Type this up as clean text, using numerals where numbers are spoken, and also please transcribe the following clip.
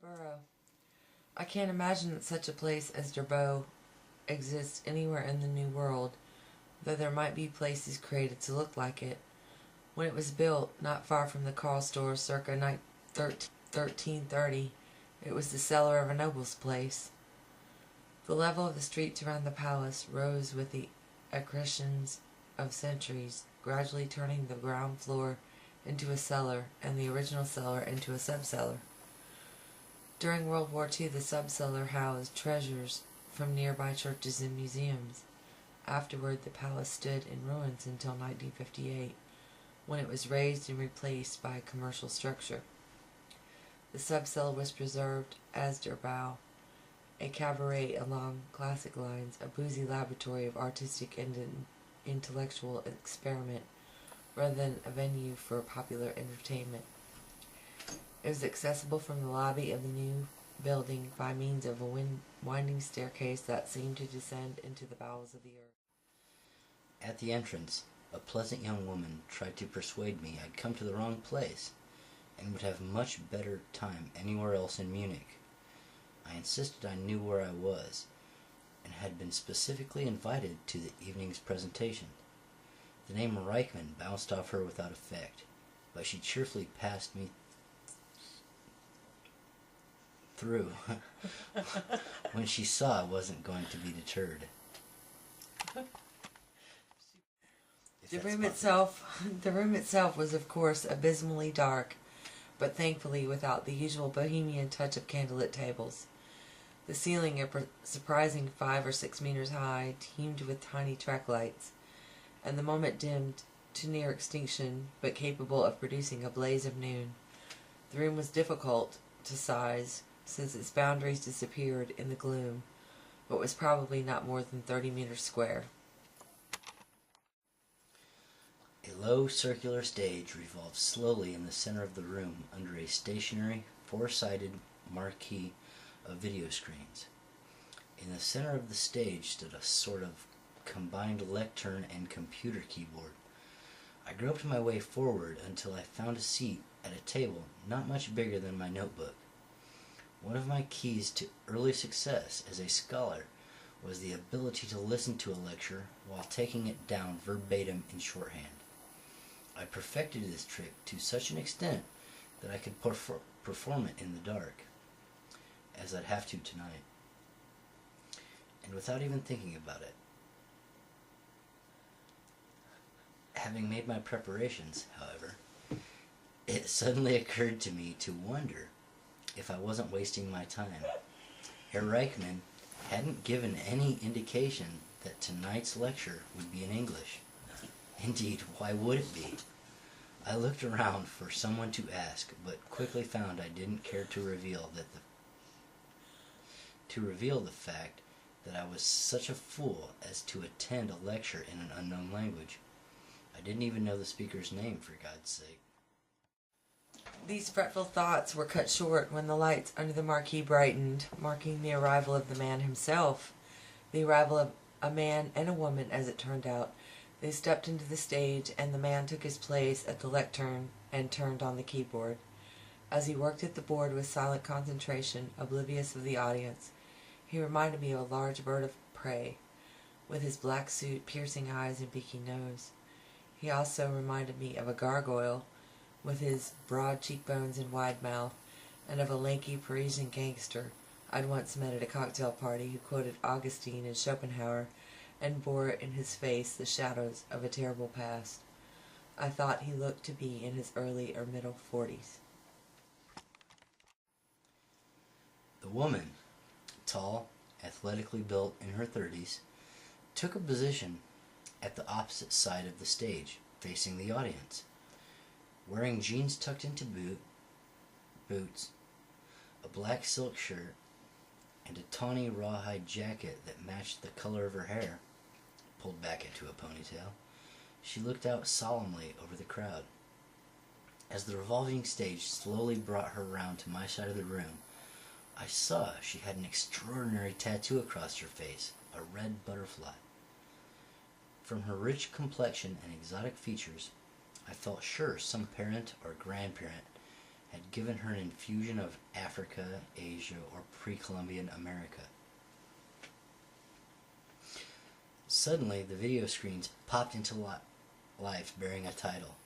Borough. I can't imagine that such a place as Jerboa exists anywhere in the New World, though there might be places created to look like it. When it was built, not far from the Carl store circa 1330, it was the cellar of a noble's place. The level of the streets around the palace rose with the accretions of centuries, gradually turning the ground floor into a cellar and the original cellar into a subcellar. During World War II, the subcellar housed treasures from nearby churches and museums. Afterward, the palace stood in ruins until 1958, when it was razed and replaced by a commercial structure. The subcellar was preserved as Jerboa, a cabaret along classic lines, a boozy laboratory of artistic and intellectual experiment, rather than a venue for popular entertainment. It was accessible from the lobby of the new building by means of a winding staircase that seemed to descend into the bowels of the earth. At the entrance, a pleasant young woman tried to persuade me I'd come to the wrong place, and would have much better time anywhere else in Munich. I insisted I knew where I was, and had been specifically invited to the evening's presentation. The name Reichman bounced off her without effect, but she cheerfully passed me through when she saw I wasn't going to be deterred. The room itself was, of course, abysmally dark, but thankfully without the usual bohemian touch of candlelit tables. The ceiling, a surprising 5 or 6 meters high, teemed with tiny track lights, and the moment dimmed to near extinction, but capable of producing a blaze of noon. The room was difficult to size, since its boundaries disappeared in the gloom, but was probably not more than 30 meters square. A low circular stage revolved slowly in the center of the room under a stationary, four-sided marquee of video screens. In the center of the stage stood a sort of combined lectern and computer keyboard. I groped my way forward until I found a seat at a table not much bigger than my notebook. One of my keys to early success as a scholar was the ability to listen to a lecture while taking it down verbatim in shorthand. I perfected this trick to such an extent that I could perform it in the dark, as I'd have to tonight, and without even thinking about it. Having made my preparations, however, it suddenly occurred to me to wonder if I wasn't wasting my time. Herr Reichman hadn't given any indication that tonight's lecture would be in English. Indeed, why would it be? I looked around for someone to ask, but quickly found I didn't care to reveal the fact that I was such a fool as to attend a lecture in an unknown language. I didn't even know the speaker's name, for God's sake. These fretful thoughts were cut short when the lights under the marquee brightened, marking the arrival of the man himself. The arrival of a man and a woman, as it turned out. They stepped into the stage, and the man took his place at the lectern and turned on the keyboard. As he worked at the board with silent concentration, oblivious of the audience, he reminded me of a large bird of prey, with his black suit, piercing eyes, and beaky nose. He also reminded me of a gargoyle, with his broad cheekbones and wide mouth, and of a lanky Parisian gangster I'd once met at a cocktail party who quoted Augustine and Schopenhauer and bore in his face the shadows of a terrible past. I thought he looked to be in his early or middle 40s. The woman, tall, athletically built in her 30s, took a position at the opposite side of the stage, facing the audience. Wearing jeans tucked into boots, a black silk shirt, and a tawny rawhide jacket that matched the color of her hair, pulled back into a ponytail, she looked out solemnly over the crowd. As the revolving stage slowly brought her round to my side of the room, I saw she had an extraordinary tattoo across her face, a red butterfly. From her rich complexion and exotic features, I felt sure some parent or grandparent had given her an infusion of Africa, Asia, or pre-Columbian America. Suddenly, the video screens popped into life bearing a title.